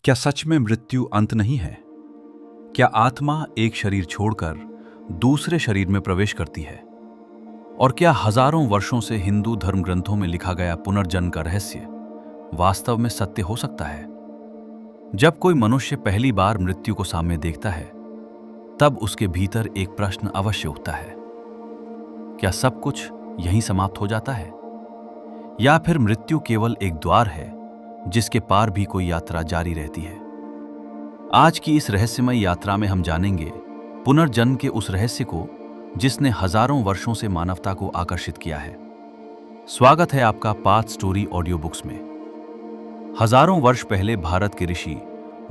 क्या सच में मृत्यु अंत नहीं है? क्या आत्मा एक शरीर छोड़कर दूसरे शरीर में प्रवेश करती है? और क्या हजारों वर्षों से हिंदू धर्म ग्रंथों में लिखा गया पुनर्जन्म का रहस्य वास्तव में सत्य हो सकता है? जब कोई मनुष्य पहली बार मृत्यु को सामने देखता है, तब उसके भीतर एक प्रश्न अवश्य उठता है। क्या सब कुछ यहीं समाप्त हो जाता है? या फिर मृत्यु केवल एक द्वार है जिसके पार भी कोई यात्रा जारी रहती है? आज की इस रहस्यमय यात्रा में हम जानेंगे पुनर्जन्म के उस रहस्य को जिसने हजारों वर्षों से मानवता को आकर्षित किया है। स्वागत है आपका पाथ स्टोरी ऑडियो बुक्स में। हजारों वर्ष पहले भारत के ऋषि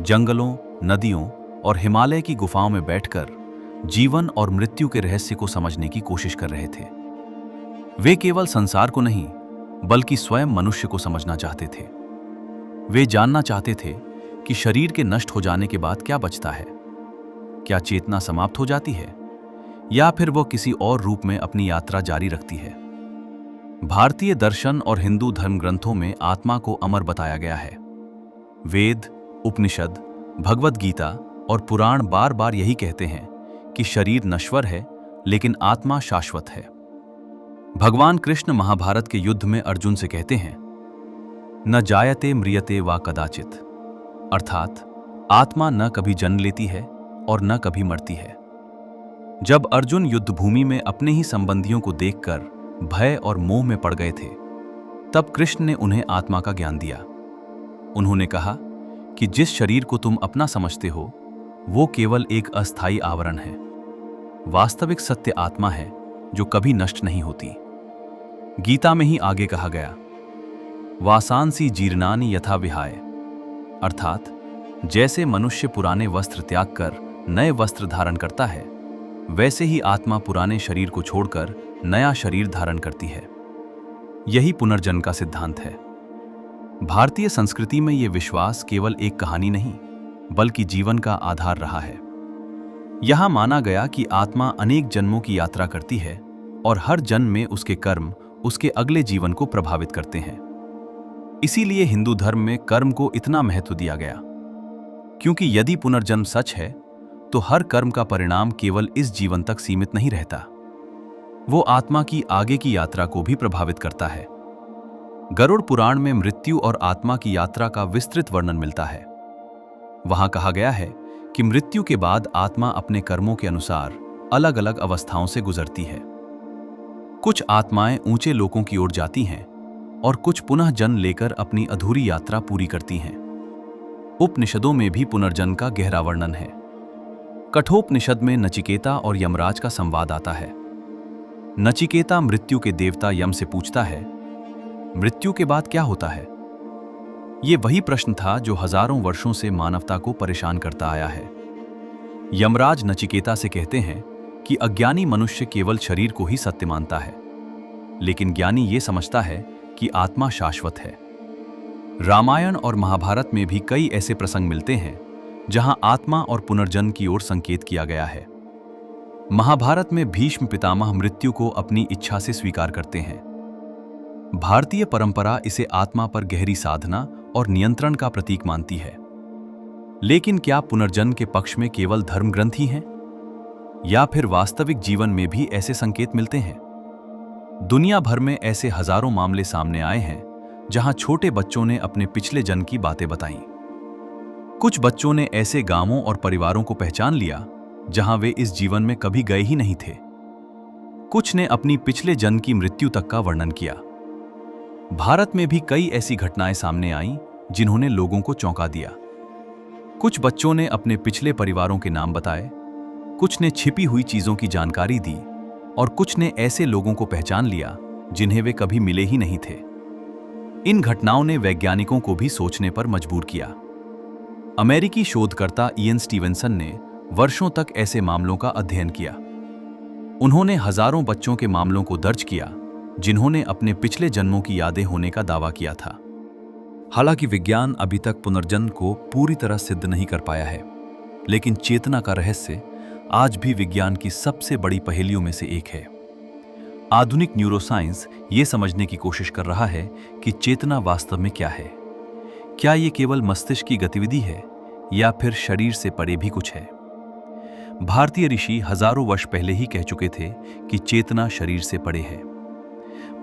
जंगलों, नदियों और हिमालय की गुफाओं में बैठकर जीवन और मृत्यु के रहस्य को समझने की कोशिश कर रहे थे। वे केवल संसार को नहीं, बल्कि स्वयं मनुष्य को समझना चाहते थे। वे जानना चाहते थे कि शरीर के नष्ट हो जाने के बाद क्या बचता है। क्या चेतना समाप्त हो जाती है या फिर वो किसी और रूप में अपनी यात्रा जारी रखती है? भारतीय दर्शन और हिंदू धर्म ग्रंथों में आत्मा को अमर बताया गया है। वेद, उपनिषद, भगवद गीता और पुराण बार बार यही कहते हैं कि शरीर नश्वर है लेकिन आत्मा शाश्वत है। भगवान कृष्ण महाभारत के युद्ध में अर्जुन से कहते हैं, न जायते म्रियते वा कदाचित, अर्थात आत्मा न कभी जन्म लेती है और न कभी मरती है। जब अर्जुन युद्ध भूमि में अपने ही संबंधियों को देखकर भय और मोह में पड़ गए थे, तब कृष्ण ने उन्हें आत्मा का ज्ञान दिया। उन्होंने कहा कि जिस शरीर को तुम अपना समझते हो वो केवल एक अस्थायी आवरण है। वास्तविक सत्य आत्मा है जो कभी नष्ट नहीं होती। गीता में ही आगे कहा गया, वासांसी जीर्णानि यथा विहाय, अर्थात जैसे मनुष्य पुराने वस्त्र त्याग कर नए वस्त्र धारण करता है, वैसे ही आत्मा पुराने शरीर को छोड़कर नया शरीर धारण करती है। यही पुनर्जन्म का सिद्धांत है। भारतीय संस्कृति में यह विश्वास केवल एक कहानी नहीं, बल्कि जीवन का आधार रहा है। यहां माना गया कि आत्मा अनेक जन्मों की यात्रा करती है और हर जन्म में उसके कर्म उसके अगले जीवन को प्रभावित करते हैं। इसीलिए हिंदू धर्म में कर्म को इतना महत्व दिया गया, क्योंकि यदि पुनर्जन्म सच है तो हर कर्म का परिणाम केवल इस जीवन तक सीमित नहीं रहता, वो आत्मा की आगे की यात्रा को भी प्रभावित करता है। गरुड़ पुराण में मृत्यु और आत्मा की यात्रा का विस्तृत वर्णन मिलता है। वहां कहा गया है कि मृत्यु के बाद आत्मा अपने कर्मों के अनुसार अलग अलग अवस्थाओं से गुजरती है। कुछ आत्माएं ऊंचे लोकों की ओर जाती हैं और कुछ पुनः जन्म लेकर अपनी अधूरी यात्रा पूरी करती हैं। उपनिषदों में भी पुनर्जन्म का गहरा वर्णन है। कठोपनिषद में नचिकेता और यमराज का संवाद आता है। नचिकेता मृत्यु के देवता यम से पूछता है, मृत्यु के बाद क्या होता है? ये वही प्रश्न था जो हजारों वर्षों से मानवता को परेशान करता आया है। यमराज नचिकेता से कहते हैं कि अज्ञानी मनुष्य केवल शरीर को ही सत्य मानता है, लेकिन ज्ञानी ये समझता है कि आत्मा शाश्वत है। रामायण और महाभारत में भी कई ऐसे प्रसंग मिलते हैं जहां आत्मा और पुनर्जन्म की ओर संकेत किया गया है। महाभारत में भीष्म पितामह मृत्यु को अपनी इच्छा से स्वीकार करते हैं। भारतीय परंपरा इसे आत्मा पर गहरी साधना और नियंत्रण का प्रतीक मानती है। लेकिन क्या पुनर्जन्म के पक्ष में केवल धर्म ग्रंथ ही हैं? या फिर वास्तविक जीवन में भी ऐसे संकेत मिलते हैं? दुनिया भर में ऐसे हजारों मामले सामने आए हैं जहां छोटे बच्चों ने अपने पिछले जन्म की बातें बताईं। कुछ बच्चों ने ऐसे गांवों और परिवारों को पहचान लिया जहां वे इस जीवन में कभी गए ही नहीं थे। कुछ ने अपनी पिछले जन्म की मृत्यु तक का वर्णन किया। भारत में भी कई ऐसी घटनाएं सामने आईं जिन्होंने लोगों को चौंका दिया। कुछ बच्चों ने अपने पिछले परिवारों के नाम बताए, कुछ ने छिपी हुई चीजों की जानकारी दी और कुछ ने ऐसे लोगों को पहचान लिया जिन्हें वे कभी मिले ही नहीं थे। इन घटनाओं ने वैज्ञानिकों को भी सोचने पर मजबूर किया। अमेरिकी शोधकर्ता इयन स्टीवेंसन ने वर्षों तक ऐसे मामलों का अध्ययन किया। उन्होंने हजारों बच्चों के मामलों को दर्ज किया जिन्होंने अपने पिछले जन्मों की यादें होने का दावा किया था। हालांकि विज्ञान अभी तक पुनर्जन्म को पूरी तरह सिद्ध नहीं कर पाया है, लेकिन चेतना का रहस्य आज भी विज्ञान की सबसे बड़ी पहेलियों में से एक है। आधुनिक न्यूरोसाइंस ये समझने की कोशिश कर रहा है कि चेतना वास्तव में क्या है। क्या ये केवल मस्तिष्क की गतिविधि है या फिर शरीर से परे भी कुछ है? भारतीय ऋषि हजारों वर्ष पहले ही कह चुके थे कि चेतना शरीर से परे है।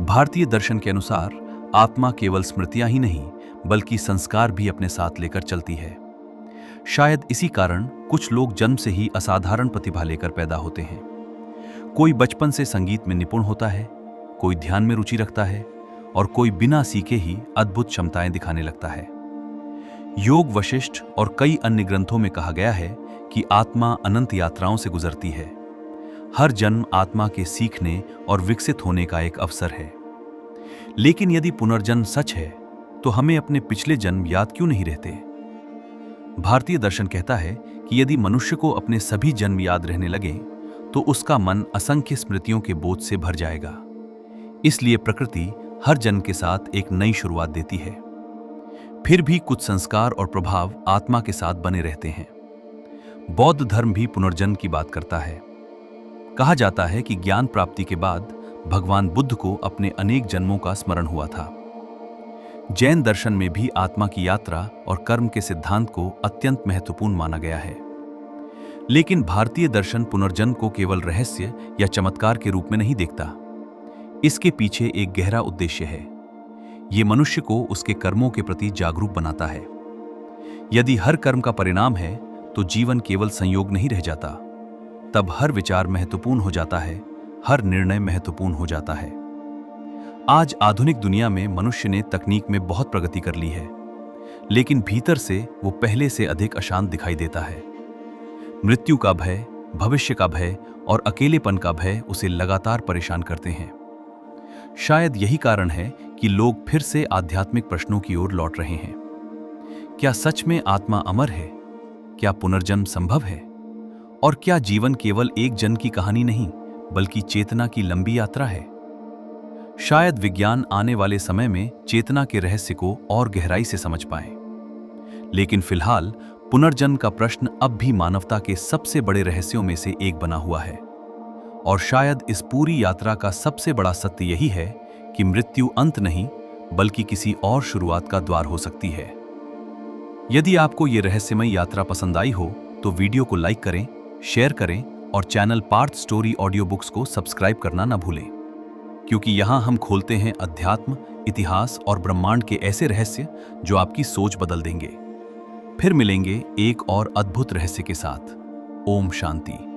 भारतीय दर्शन के अनुसार आत्मा केवल स्मृतियां ही नहीं बल्कि संस्कार भी अपने साथ लेकर चलती है। शायद इसी कारण कुछ लोग जन्म से ही असाधारण प्रतिभा लेकर पैदा होते हैं। कोई बचपन से संगीत में निपुण होता है, कोई ध्यान में रुचि रखता है और कोई बिना सीखे ही अद्भुत क्षमताएं दिखाने लगता है। योग वशिष्ठ और कई अन्य ग्रंथों में कहा गया है कि आत्मा अनंत यात्राओं से गुजरती है। हर जन्म आत्मा के सीखने और विकसित होने का एक अवसर है। लेकिन यदि पुनर्जन्म सच है तो हमें अपने पिछले जन्म याद क्यों नहीं रहते? भारतीय दर्शन कहता है कि यदि मनुष्य को अपने सभी जन्म याद रहने लगे तो उसका मन असंख्य स्मृतियों के बोझ से भर जाएगा। इसलिए प्रकृति हर जन्म के साथ एक नई शुरुआत देती है। फिर भी कुछ संस्कार और प्रभाव आत्मा के साथ बने रहते हैं। बौद्ध धर्म भी पुनर्जन्म की बात करता है। कहा जाता है कि ज्ञान प्राप्ति के बाद भगवान बुद्ध को अपने अनेक जन्मों का स्मरण हुआ था। जैन दर्शन में भी आत्मा की यात्रा और कर्म के सिद्धांत को अत्यंत महत्वपूर्ण माना गया है। लेकिन भारतीय दर्शन पुनर्जन्म को केवल रहस्य या चमत्कार के रूप में नहीं देखता। इसके पीछे एक गहरा उद्देश्य है। ये मनुष्य को उसके कर्मों के प्रति जागरूक बनाता है। यदि हर कर्म का परिणाम है तो जीवन केवल संयोग नहीं रह जाता, तब हर विचार महत्वपूर्ण हो जाता है, हर निर्णय महत्वपूर्ण हो जाता है। आज आधुनिक दुनिया में मनुष्य ने तकनीक में बहुत प्रगति कर ली है, लेकिन भीतर से वो पहले से अधिक अशांत दिखाई देता है। मृत्यु का भय, भविष्य का भय और अकेलेपन का भय उसे लगातार परेशान करते हैं। शायद यही कारण है कि लोग फिर से आध्यात्मिक प्रश्नों की ओर लौट रहे हैं। क्या सच में आत्मा अमर है? क्या पुनर्जन्म संभव है? और क्या जीवन केवल एक जन्म की कहानी नहीं बल्कि चेतना की लंबी यात्रा है? शायद विज्ञान आने वाले समय में चेतना के रहस्य को और गहराई से समझ पाए। लेकिन फिलहाल पुनर्जन्म का प्रश्न अब भी मानवता के सबसे बड़े रहस्यों में से एक बना हुआ है। और शायद इस पूरी यात्रा का सबसे बड़ा सत्य यही है कि मृत्यु अंत नहीं बल्कि किसी और शुरुआत का द्वार हो सकती है। यदि आपको ये रहस्यमय यात्रा पसंद आई हो तो वीडियो को लाइक करें, शेयर करें और channel Parth story audio books को सब्सक्राइब करना ना भूलें, क्योंकि यहाँ हम खोलते हैं अध्यात्म, इतिहास और ब्रह्मांड के ऐसे रहस्य जो आपकी सोच बदल देंगे। फिर मिलेंगे एक और अद्भुत रहस्य के साथ। ओम शांति।